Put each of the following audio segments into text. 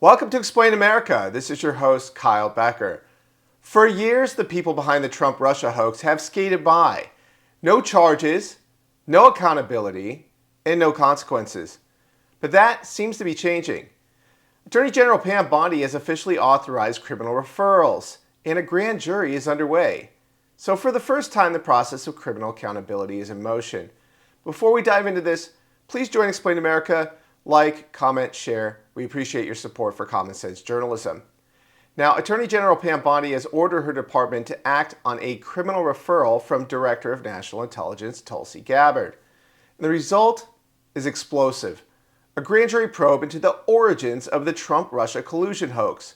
Welcome to Explain America. This is your host, Kyle Becker. For years, the people behind the Trump-Russia hoax have skated by. No charges, no accountability, and no consequences. But that seems to be changing. Attorney General Pam Bondi has officially authorized criminal referrals, and a grand jury is underway. So for the first time, the process of criminal accountability is in motion. Before we dive into this, please join Explain America. Like, comment, share. We appreciate your support for common sense journalism. Now, Attorney General Pam Bondi has ordered her department to act on a criminal referral from Director of National Intelligence Tulsi Gabbard. And the result is explosive. A grand jury probe into the origins of the Trump-Russia collusion hoax.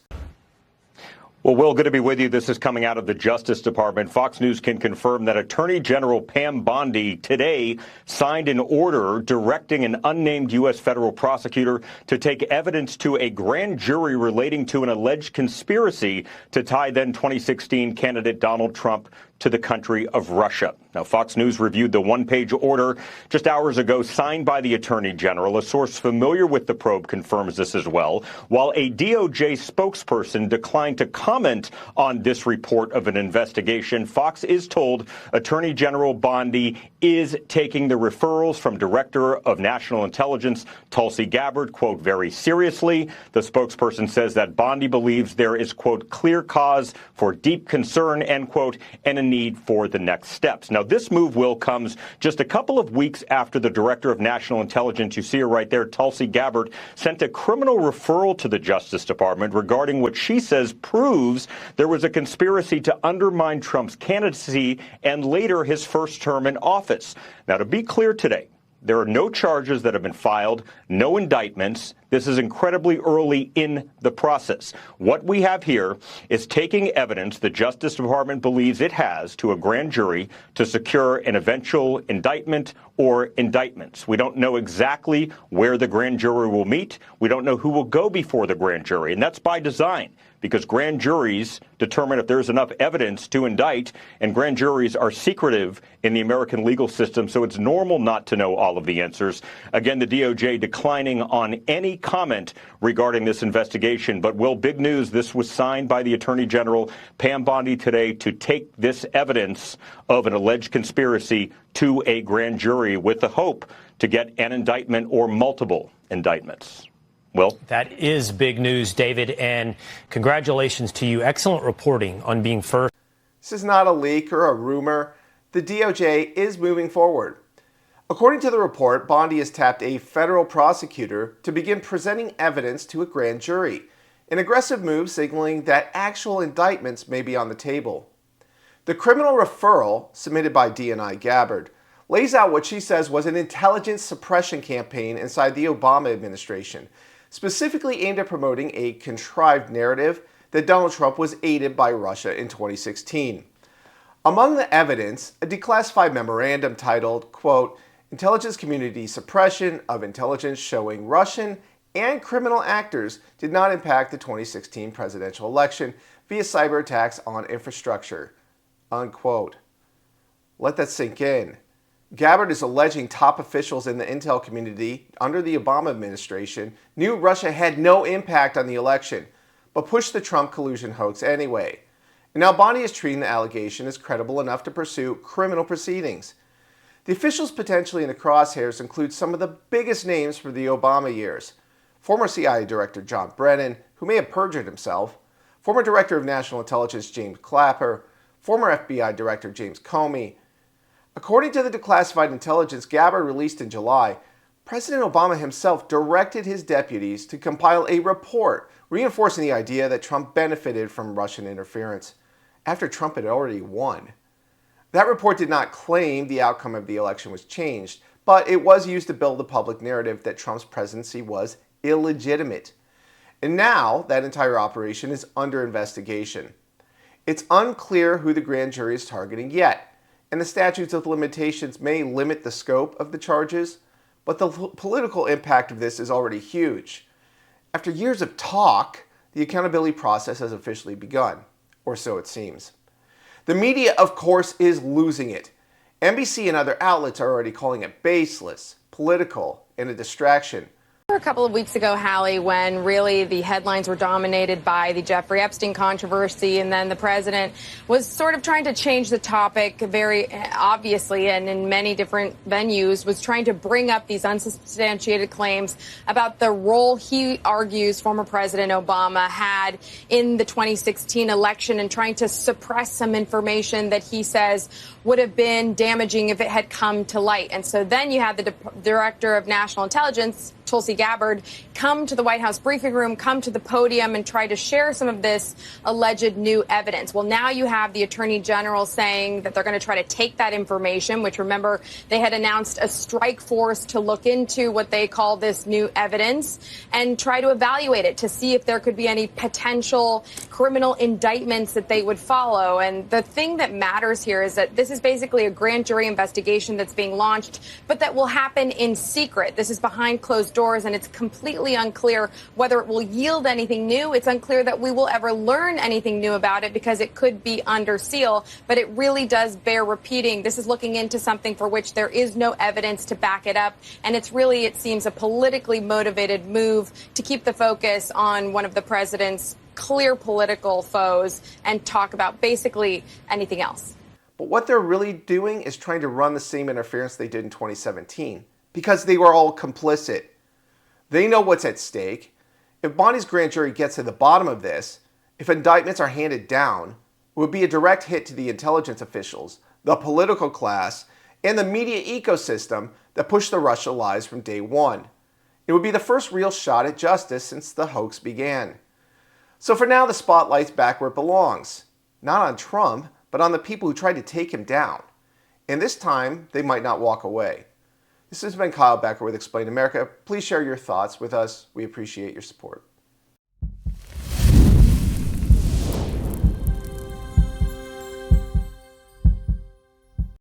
Well, Will, good to be with you. This is coming out of the Justice Department. Fox News can confirm that Attorney General Pam Bondi today signed an order directing an unnamed U.S. federal prosecutor to take evidence to a grand jury relating to an alleged conspiracy to tie then 2016 candidate Donald Trump to the country of Russia. Now, Fox News reviewed the one-page order just hours ago signed by the Attorney General. A source familiar with the probe confirms this as well, while a DOJ spokesperson declined to comment on this report of an investigation. Fox is told Attorney General Bondi is taking the referrals from Director of National Intelligence Tulsi Gabbard, quote, very seriously. The spokesperson says that Bondi believes there is, quote, clear cause for deep concern, end quote, and a need for the next steps. Now, this move, Will, comes just a couple of weeks after the Director of National Intelligence, you see her right there, Tulsi Gabbard, sent a criminal referral to the Justice Department regarding what she says proves there was a conspiracy to undermine Trump's candidacy and later his first term in office. Now, to be clear today, there are no charges that have been filed, no indictments. This is incredibly early in the process. What we have here is taking evidence the Justice Department believes it has to a grand jury to secure an eventual indictment or indictments. We don't know exactly where the grand jury will meet. We don't know who will go before the grand jury, and that's by design, because grand juries determine if there's enough evidence to indict, and grand juries are secretive in the American legal system, so it's normal not to know all of the answers. Again, the DOJ declining on any comment regarding this investigation. But, Will, big news, this was signed by the Attorney General Pam Bondi today to take this evidence of an alleged conspiracy to a grand jury with the hope to get an indictment or multiple indictments. Will? That is big news, David, and congratulations to you. Excellent reporting on being first. This is not a leak or a rumor. The DOJ is moving forward. According to the report, Bondi has tapped a federal prosecutor to begin presenting evidence to a grand jury, an aggressive move signaling that actual indictments may be on the table. The criminal referral, submitted by DNI Gabbard, lays out what she says was an intelligence suppression campaign inside the Obama administration, specifically aimed at promoting a contrived narrative that Donald Trump was aided by Russia in 2016. Among the evidence, a declassified memorandum titled, quote, Intelligence Community Suppression of Intelligence Showing Russian and Criminal Actors Did Not Impact the 2016 Presidential Election via Cyber Attacks on Infrastructure, unquote. Let that sink in. Gabbard is alleging top officials in the intel community under the Obama administration knew Russia had no impact on the election, but pushed the Trump collusion hoax anyway. And now Bondi is treating the allegation as credible enough to pursue criminal proceedings. The officials potentially in the crosshairs include some of the biggest names from the Obama years. Former CIA Director John Brennan, who may have perjured himself, former Director of National Intelligence James Clapper, former FBI Director James Comey. According to the declassified intelligence Gabbard released in July, President Obama himself directed his deputies to compile a report reinforcing the idea that Trump benefited from Russian interference after Trump had already won. That report did not claim the outcome of the election was changed, but it was used to build the public narrative that Trump's presidency was illegitimate. And now that entire operation is under investigation. It's unclear who the grand jury is targeting yet, and the statutes of limitations may limit the scope of the charges, but the political impact of this is already huge. After years of talk, the accountability process has officially begun, or so it seems. The media, of course, is losing it. NBC and other outlets are already calling it baseless, political, and a distraction. A couple of weeks ago, Hallie, when really the headlines were dominated by the Jeffrey Epstein controversy, and then the president was sort of trying to change the topic very obviously and in many different venues, was trying to bring up these unsubstantiated claims about the role he argues former President Obama had in the 2016 election and trying to suppress some information that he says would have been damaging if it had come to light. And so then you had the Director of National Intelligence, Tulsi Gabbard, come to the White House briefing room, come to the podium and try to share some of this alleged new evidence. Well, now you have the Attorney General saying that they're going to try to take that information, which, remember, they had announced a strike force to look into what they call this new evidence and try to evaluate it to see if there could be any potential criminal indictments that they would follow. And the thing that matters here is that this is basically a grand jury investigation that's being launched, but that will happen in secret. This is behind closed doors, and it's completely unclear whether it will yield anything new. It's unclear that we will ever learn anything new about it because it could be under seal, but it really does bear repeating. This is looking into something for which there is no evidence to back it up, and it's really, it seems, a politically motivated move to keep the focus on one of the president's clear political foes and talk about basically anything else. But what they're really doing is trying to run the same interference they did in 2017 because they were all complicit. They know what's at stake. If Bondi's grand jury gets to the bottom of this, if indictments are handed down, it would be a direct hit to the intelligence officials, the political class, and the media ecosystem that pushed the Russia lies from day one. It would be the first real shot at justice since the hoax began. So for now, the spotlight's back where it belongs. Not on Trump, but on the people who tried to take him down. And this time, they might not walk away. This has been Kyle Becker with Explain America. Please share your thoughts with us. We appreciate your support.